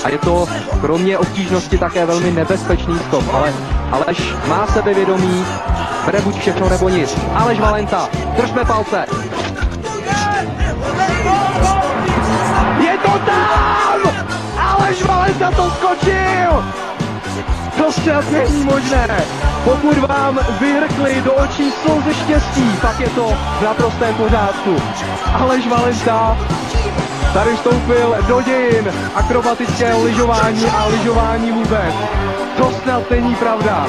a je to kromě obtížnosti také velmi nebezpečný skok, ale Aleš má sebevědomí, bere buď všechno nebo nic. Aleš Valenta, držme palce. Je to tam! Aleš Valenta to skočil! To snad není možné. Pokud vám vyhrkli do očí slzy štěstí, pak je to v naprostém pořádku. Aleš Valenta tady vstoupil do dějin akrobatického lyžování a lyžování vůbec. To snad není pravda.